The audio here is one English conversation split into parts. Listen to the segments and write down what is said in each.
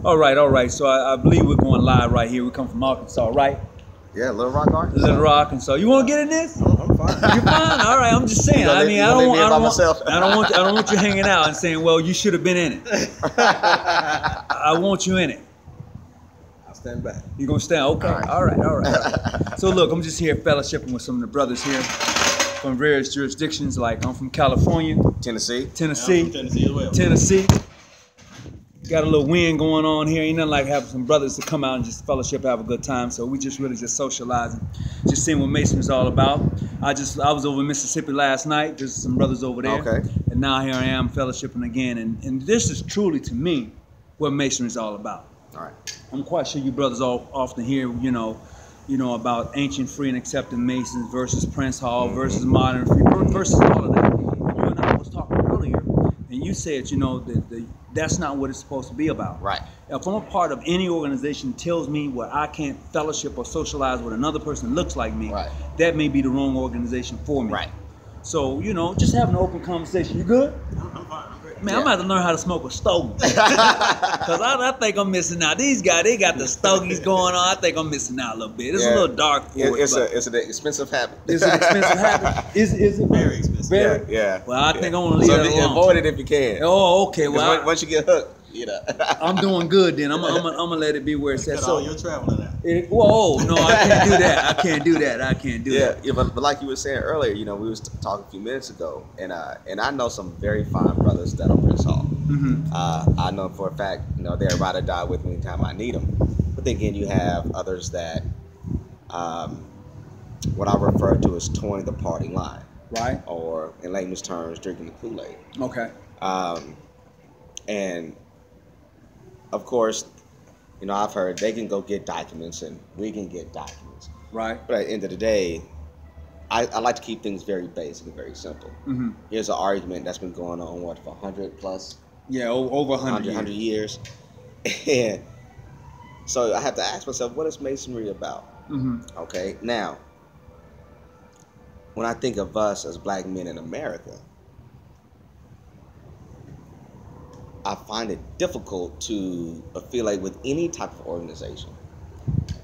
All right. So I believe we're going live right here. We come from Arkansas, right? Yeah, Little Rock, Arkansas. Little Rock, Arkansas. You want to get in this? I'm fine. You're fine. All right. I'm just saying. I mean, I don't want you hanging out and saying, "Well, you should have been in it." I want you in it. I'll stand back. You gonna stand? Okay. All right. So look, I'm just here fellowshipping with some of the brothers here from various jurisdictions. Like I'm from California, Tennessee. Yeah, I'm from Tennessee as well. Tennessee. Got a little wind going on here. Ain't nothing like having some brothers to come out and just fellowship, have a good time. So we just really just socializing, just seeing what Masonry's all about. I was over in Mississippi last night. There's some brothers over there. Okay. And now here I am fellowshipping again. And this is truly to me what Masonry's all about. All right. I'm quite sure you brothers all often hear, you know about ancient free and accepting Masons versus Prince Hall versus modern free versus all of that. You and I was talking earlier, and you said, that's not what it's supposed to be about. Right. If I'm a part of any organization that tells me where I can't fellowship or socialize with another person that looks like me, Right. that may be the wrong organization for me. Right. So, just having an open conversation. You good? I'm fine. I'm great. Man, I'm about to learn how to smoke a stogie. Because I think I'm missing out. These guys, they got the stogies going on. I think I'm missing out a little bit. It's a little dark for it. It's an expensive habit. It's an expensive habit. Is it Very expensive. Very? Yeah. Well, I think I want to leave that alone. Avoid it if you can. Oh, okay. Well, Once you get hooked, I'm doing good then. I'm gonna let it be where it's at. Cut all your traveling out. Whoa, no, I can't do that. I can't do that. Yeah, but like you were saying earlier, we was talking a few minutes ago, and I know some very fine brothers that are Prince Hall. Mm-hmm. I know for a fact, they're ride or die with me anytime I need them. But then again, you have others that, what I refer to as toeing the party line, Right. or in layman's terms, drinking the Kool-Aid. Okay. And of course, I've heard they can go get documents and we can get documents. Right. But at the end of the day, I like to keep things very basic and very simple. Mm-hmm. Here's an argument that's been going on, for 100 plus? Yeah, over 100 years. And so I have to ask myself, what is Masonry about? Mm-hmm. Okay, now, when I think of us as black men in America, I find it difficult to affiliate with any type of organization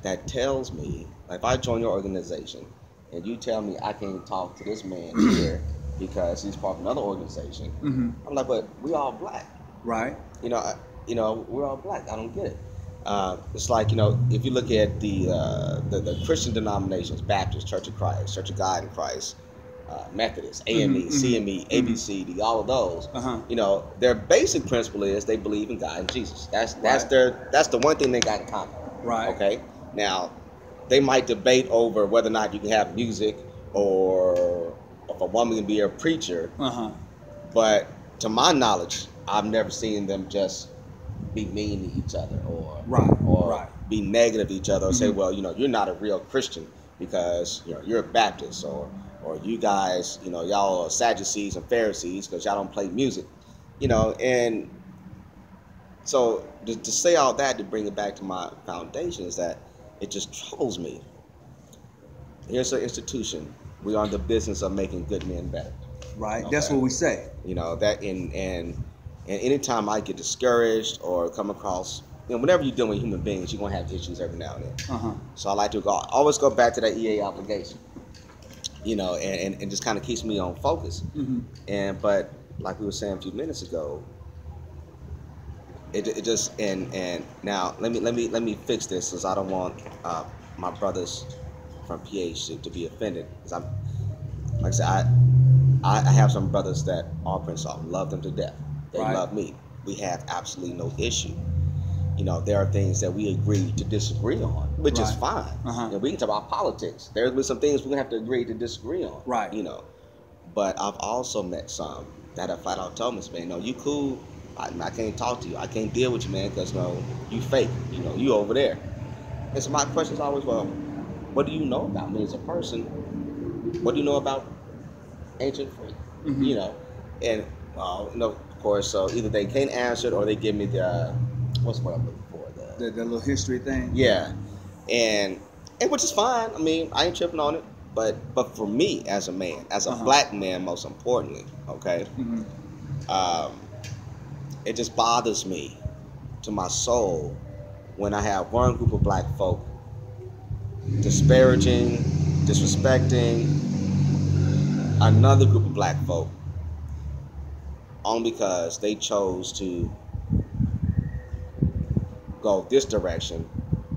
that tells me, like if I join your organization and you tell me I can't talk to this man here because he's part of another organization, Mm-hmm. I'm like, but we all black. Right. We're all black. I don't get it. It's like, if you look at the Christian denominations, Baptist, Church of Christ, Church of God in Christ, Methodist, AME, CME, ABCD, all of those. Their basic principle is they believe in God and Jesus. That's the one thing they got in common. Right. Okay. Now, they might debate over whether or not you can have music or if a woman can be a preacher. But to my knowledge, I've never seen them just be mean to each other or be negative to each other or say, well, you're not a real Christian because you're a Baptist or you guys, y'all are Sadducees and Pharisees because y'all don't play music, and so to say all that, to bring it back to my foundation, is that it just troubles me. Here's an institution. We are in the business of making good men better. Right. Okay? That's what we say. That and anytime I get discouraged or come across, whenever you're dealing with human beings, you're gonna have issues every now and then. So I like to always go back to that EA obligation. And just kind of keeps me on focus. Mm-hmm. But like we were saying a few minutes ago, it just and now let me fix this, because I don't want my brothers from PH to be offended. Because like I said, I have some brothers that are Prince Hall, love them to death. They love me. We have absolutely no issue. There are things that we agree to disagree on, which is fine. We can talk about politics. There's been some things we're gonna have to agree to disagree on. Right. But I've also met some that have flat out told me, man, no, you cool. I can't talk to you. I can't deal with you, man, because you fake. You over there. And so my question is always, well, what do you know about me as a person? What do you know about ancient free? And of course, so either they can't answer it or they give me the what's what I'm looking for? The little history thing. Yeah, and which is fine. I mean, I ain't tripping on it. But for me as a man, as a black man, most importantly, okay, it just bothers me to my soul when I have one group of black folk disparaging, disrespecting another group of black folk only because they chose to go this direction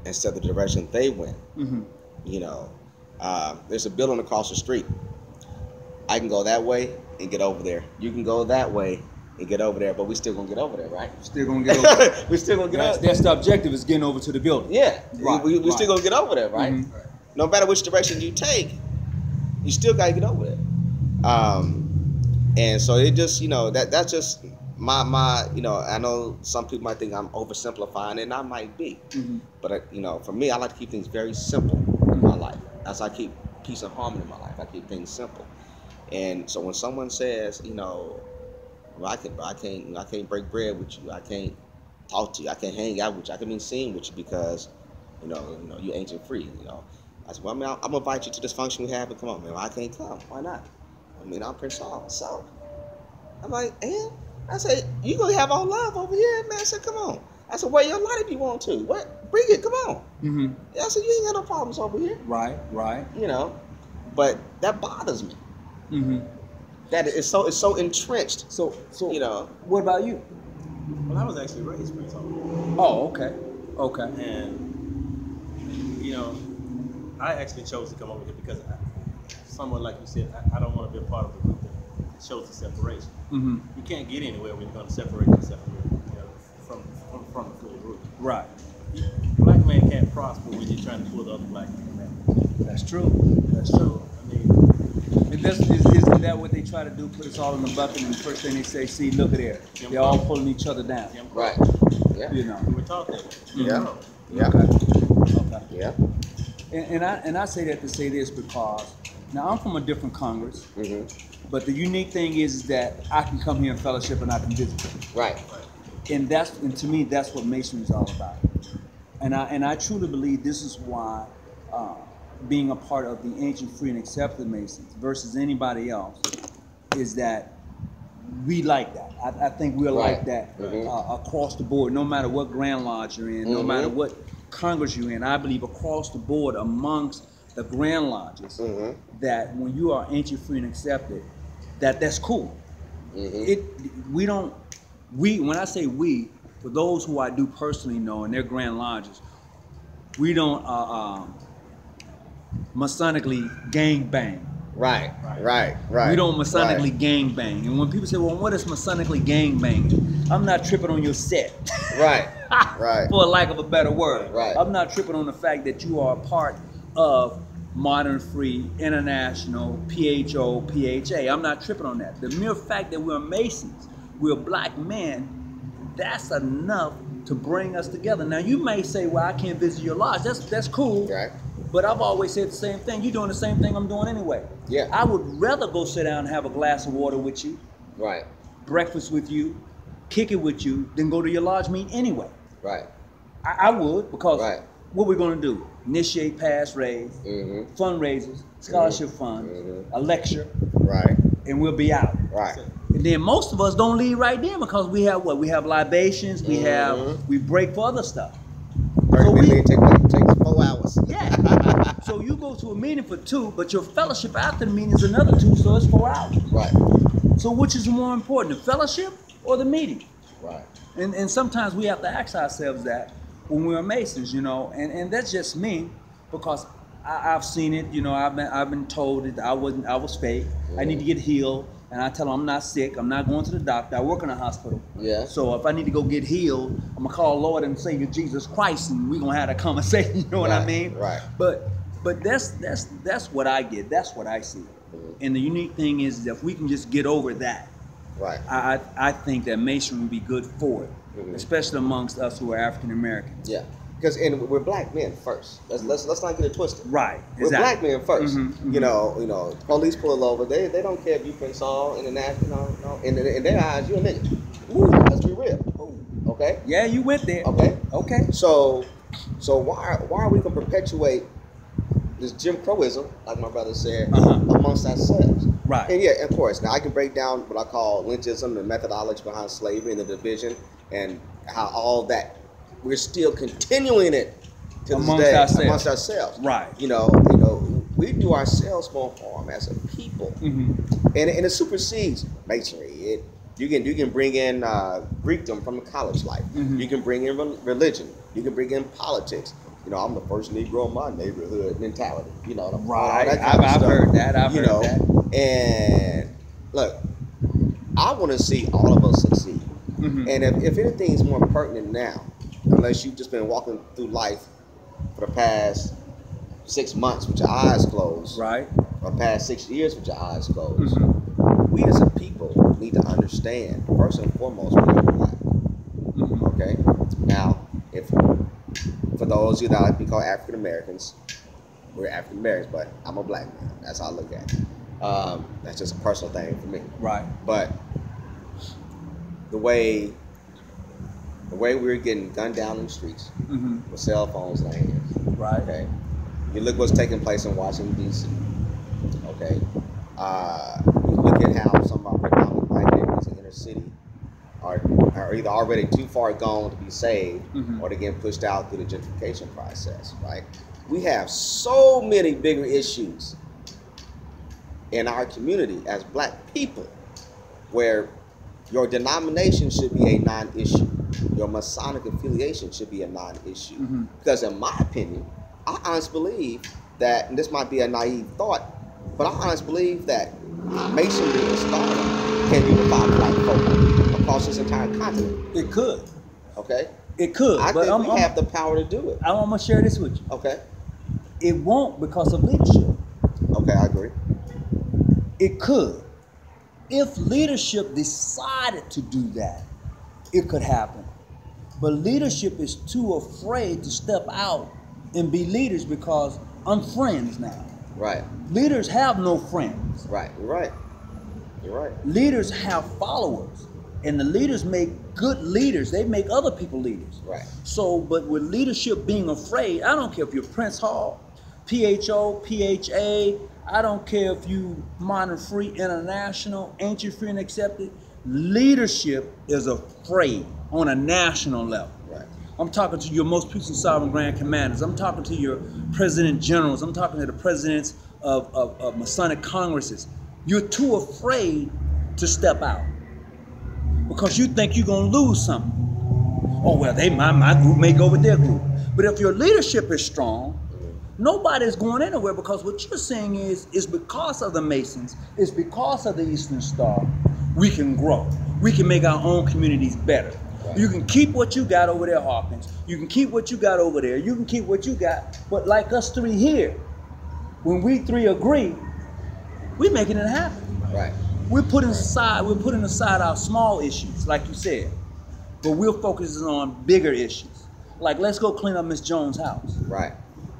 instead of the direction they went. Mm-hmm. You know, there's a building across the street. I can go that way and get over there. You can go that way and get over there, but we still gonna get over there, right? Still gonna get over there. We still gonna get over there. That's the objective, is getting over to the building. Yeah, right, we still gonna get over there, right? Mm-hmm. No matter which direction you take, you still gotta get over there. And so it just, you know, that's just my you know, I know some people might think I'm oversimplifying it, and I might be. Mm-hmm. But, you know, for me, I like to keep things very simple in my life. That's how I keep peace and harmony in my life. I keep things simple. And so when someone says, you know, well, I can't break bread with you, I can't talk to you, I can't hang out with you, I can't be seen with you because, you know, you ancient free, you know. I said, well, I mean, I'm gonna invite you to this function we have, and come on, man. Well, I can't come. Why not? I mean, I'm Prince Hall, so I'm like, and I said, you gonna have all love over here, man. I said, come on. I said, wear your light if you want to. What? Bring it. Come on. Mm-hmm. Yeah, I said, you ain't got no problems over here. Right. You know, but that bothers me. Mm-hmm. That it's so entrenched. So you know. What about you? Well, I was actually raised Prince Hall. Oh, okay. And, you know, I actually chose to come over here because, someone like you said, I don't want to be a part of a group that shows the separation. Mm-hmm. You can't get anywhere when you're going to separate yourself from the full group. Right. Black man can't prosper when you're trying to pull the other black man down. That's true. So, I mean, Isn't that what they try to do? Put us all in the bucket, and the first thing they say, see, look at there. They're all pulling each other down. Right. Yeah. You know. we were taught that. Yeah. Yeah. Okay. Yeah. And I say that to say this because now I'm from a different Congress, Mm-hmm. but the unique thing is that I can come here in fellowship and I can visit them. Right. And to me that's what Masonry is all about. And I truly believe this is why being a part of the Ancient, Free, and Accepted Masons versus anybody else is that we like that. I think we're Right. like that Mm-hmm. across the board, no matter what Grand Lodge you're in, no Mm-hmm. matter what Congress you're in. I believe across the board amongst the Grand Lodges Mm-hmm. that when you are Ancient, Free, and Accepted, that's cool. Mm-hmm. When I say we, for those who I do personally know in their Grand Lodges, we don't Masonically gang bang. Right. We don't Masonically gang bang. And when people say, well, what is Masonically gang bang? I'm not tripping on your set. Right. Right. For lack of a better word. Right. I'm not tripping on the fact that you are a part of Modern Free, International, PHO, PHA. I'm not tripping on that. The mere fact that we're Masons, we're black men, that's enough to bring us together. Now you may say, well, I can't visit your lodge. That's cool. Right. But I've always said the same thing. You're doing the same thing I'm doing anyway. Yeah. I would rather go sit down and have a glass of water with you, Right. breakfast with you, kick it with you, than go to your lodge meeting anyway. Right. I would, because Right. what we're going to do, initiate, pass, raise, Mm-hmm. fundraisers, scholarship funds, Mhm. a lecture, Right. and we'll be out. Right. And then most of us don't leave right then because we have what? We have libations, we break for other stuff. 30 So minutes takes 4 hours. Yeah. So you go to a meeting for 2, but your fellowship after the meeting is another 2, so it's 4 hours. Right. So which is more important, the fellowship or the meeting? Right. And sometimes we have to ask ourselves that when we're Masons, you know, and that's just me because I've seen it, you know, I've been told that I was fake. I need to get healed, and I tell them I'm not sick. I'm not going to the doctor. I work in a hospital. Yeah. So if I need to go get healed, I'm gonna call Lord and Savior Jesus Christ, and we're gonna have a conversation. You know what I Right, mean? right. But that's what I get. That's what I see. And the unique thing is if we can just get over that, Right. I think that Masonry would be good for it, especially amongst us who are African Americans. Yeah. Because we're black men first. Let's not get it twisted. Right. We're black men 1st. Mhm, You know, police pull over. They don't care if you Prince Hall, International. No. In their eyes, you a nigga. Ooh, let's be real. Okay. Yeah, you went there. Okay. Okay. So why are we gonna perpetuate this Jim Crowism, like my brother said, amongst ourselves? Right. And yeah, of course. Now I can break down what I call lynchism, the methodology behind slavery and the division, and how all that we're still continuing it to amongst this day ourselves. amongst ourselves. Right. You know, we do ourselves more harm as a people, and it supersedes masonry. You can bring in Greekdom from the college life. You can bring in religion. You can bring in politics. You know, I'm the first Negro in my neighborhood mentality. You know, right? I've heard that. I've heard that. And look, I want to see all of us succeed. And if anything's more pertinent now, unless you've just been walking through life for the past 6 months with your eyes closed, right? Or the past 6 years with your eyes closed, we as a people need to understand, first and foremost, we are black. Okay? Now, if for those of you that like to be called African Americans, we're African Americans, but I'm a black man. That's how I look at it. That's just a personal thing for me. Right. But the way we're getting gunned down in the streets with cell phones in our hands. Right. Okay. You look what's taking place in Washington D.C. Okay. You look at how some of our predominant black neighborhoods in the inner city are either already too far gone to be saved, or they're getting pushed out through the gentrification process. Right. We have so many bigger issues in our community as black people, where your denomination should be a non-issue. Your Masonic affiliation should be a non-issue. Because in my opinion, I honestly believe that, and this might be a naive thought, but I honestly believe that Masonry and Stardom can unify black folk across this entire continent. It could. Okay? It could. I think we have the power to do it. I'm going to share this with you. Okay. It won't because of leadership. Okay, I agree. It could. If leadership decided to do that, it could happen. But leadership is too afraid to step out and be leaders because I'm friends now. Right. Leaders have no friends. Right. You're right. You're right. Leaders have followers. And the leaders make good leaders. They make other people leaders. Right. So, but with leadership being afraid, I don't care if you're Prince Hall, PHO, PHA, I don't care if you Modern Free International, Ancient Free and Accepted. Leadership is afraid on a national level. Right. I'm talking to your most puissant sovereign grand commanders. I'm talking to your president generals. I'm talking to the presidents of Masonic congresses. You're too afraid to step out because you think you're going to lose something. Oh, well, my group may go with their group. But if your leadership is strong, nobody's going anywhere, because what you're saying is because of the Masons, it's because of the Eastern Star, we can grow. We can make our own communities better. Right. You can keep what you got over there, Hawkins. You can keep what you got over there. You can keep what you got. But like us three here, when we three agree, we're making it happen. Right. We're putting aside our small issues, like you said, but we're focusing on bigger issues. Like, let's go clean up Miss Jones' house. Right.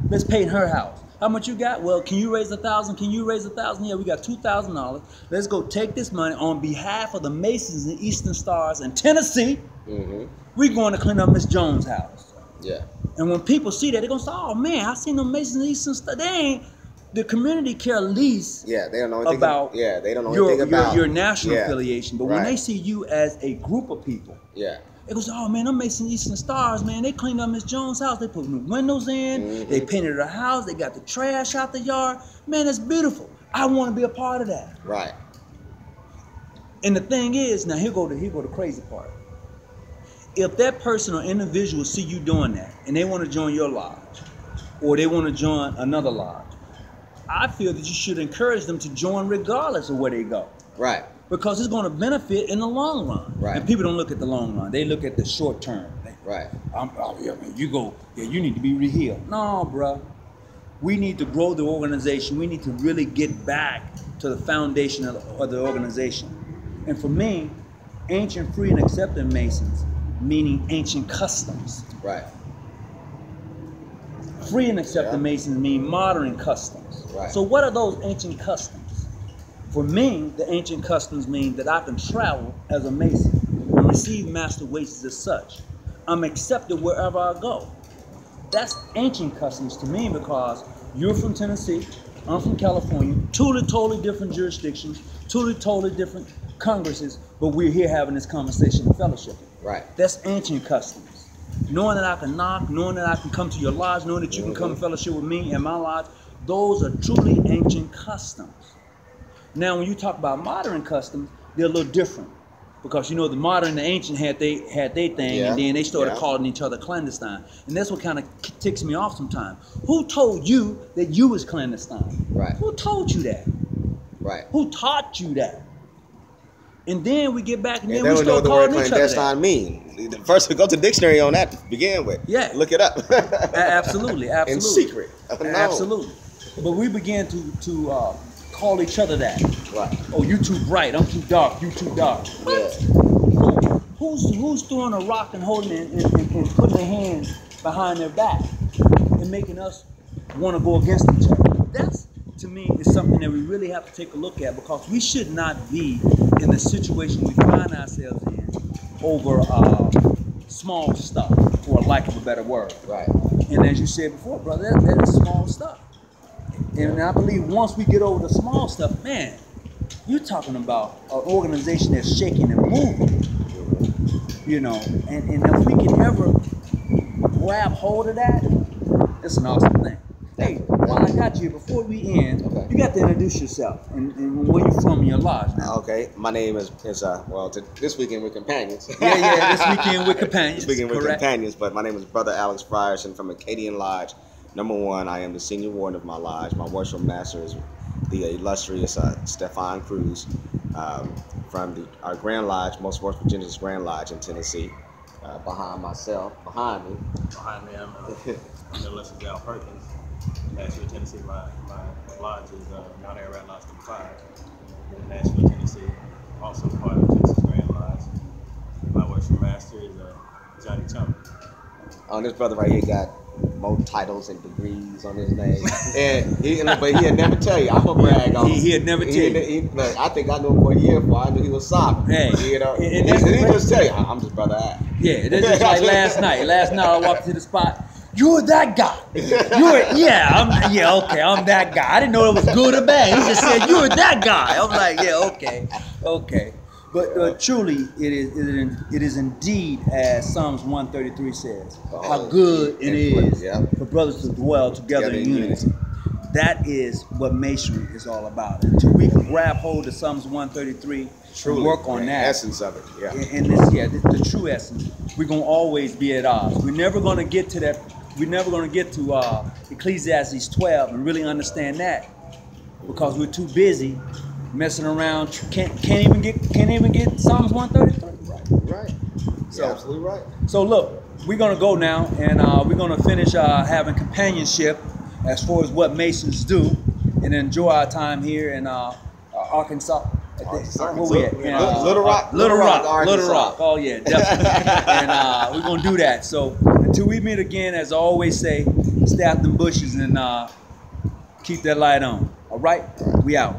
Let's paint her house. How much you got? Well, can you raise $1,000? Can you raise $1,000? Yeah, we got $2,000. Let's go take this money on behalf of the Masons and Eastern Stars in Tennessee. We're going to clean up Miss Jones' house. Yeah. And when people see that, they're going to say, oh, man, I seen the Masons and Eastern Stars. They ain't, the community care least they don't know anything about they don't know anything about your national affiliation. But when they see you as a group of people, it goes, oh man, them Mason Eastern Stars, man, they cleaned up Miss Jones' house. They put new windows in. They painted her house. They got the trash out the yard. Man, that's beautiful. I want to be a part of that. Right. And the thing is, now here go the crazy part. If that person or individual see you doing that and they want to join your lodge or they want to join another lodge, I feel that you should encourage them to join regardless of where they go. Right. Because it's going to benefit in the long run. Right. And people don't look at the long run. They look at the short term. Right. You go, you need to be rehealed. No, bruh. We need to grow the organization. We need to really get back to the foundation of the organization. And for me, ancient, free, and accepted Masons, meaning ancient customs. Right. Free and accepted Masons mean modern customs. Right. So what are those ancient customs? For me, the ancient customs mean that I can travel as a Mason and receive master wages as such. I'm accepted wherever I go. That's ancient customs to me, because you're from Tennessee, I'm from California, totally different jurisdictions, totally different congresses, but we're here having this conversation and fellowship. Right. That's ancient customs. Knowing that I can knock, knowing that I can come to your lodge, knowing that you can come and fellowship with me and my lodge, those are truly ancient customs. Now, when you talk about modern customs, they're a little different. Because you know the modern and the ancient had they thing, and then they started calling each other clandestine, and that's what kind of ticks me off sometimes. Who told you that you was clandestine? Right. Who told you that? Right. Who taught you that? And then we get back and then they we don't know start what the word calling each other that. clandestine mean. First, go to the dictionary on that to begin with. Yeah. Look it up. Absolutely, absolutely. In secret. No. Absolutely. But we began to call each other that. Right. Oh, you too bright. I'm too dark. You too dark. What? Yeah. Who's throwing a rock and holding it and putting their hands behind their back and making us want to go against each other? That's, to me, is something that we really have to take a look at, because we should not be in the situation we find ourselves in over small stuff, for lack of a better word. Right. And as you said before, brother, that is small stuff. And I believe once we get over the small stuff, man, you're talking about an organization that's shaking and moving. You know, and if we can ever grab hold of that, it's an awesome thing. Hey, while I got you, before we end, you got to introduce yourself and where you from in your lodge now. Okay, my name is This Weekend with Companions. Yeah, This Weekend with Companions. This Weekend with Correct. Companions, but my name is Brother Alex Frierson from Acadian Lodge. Number 1, I am the senior warden of my lodge. My worship master is the illustrious Stefan Cruz from our Grand Lodge, most West Virginia's Grand Lodge in Tennessee. Behind me, Behind me, I'm the illustrious Al Perkins, Nashville, Tennessee. My lodge is Mount Ararat Lodge 5 in Nashville, Tennessee. Also part of Texas Grand Lodge. My worship master is Johnny Chumley. This brother right here got more titles and degrees on his name, but he'd never tell you. I'm gonna brag on him. He'd never tell you. Look, I think I knew him for a year before I knew he was sober. Hey, you know, and he just tell you, I'm just Brother Al. Yeah, this is like last night. Last night I walked to the spot. You're that guy. I'm that guy. I didn't know it was good or bad. He just said you're that guy. I'm like, yeah, okay. But truly, it is indeed as Psalms 133 says, how good it is for brothers to dwell together in unity. That is what masonry is all about. Until we can grab hold of Psalms 133, truly, and work on that. The essence of it, yeah. And the true essence. We're gonna always be at odds. We're never gonna get to that. We're never gonna get to Ecclesiastes 12 and really understand that, because we're too busy messing around. Can't even get Psalms 133. Right. So you're absolutely right. So look, we're gonna go now, and we're gonna finish having companionship as far as what Masons do, and enjoy our time here in Arkansas. Where we at? Little Rock. Arkansas. Oh yeah, definitely. And we're gonna do that. So until we meet again, as I always say, stay out them bushes and keep that light on. All right, we out.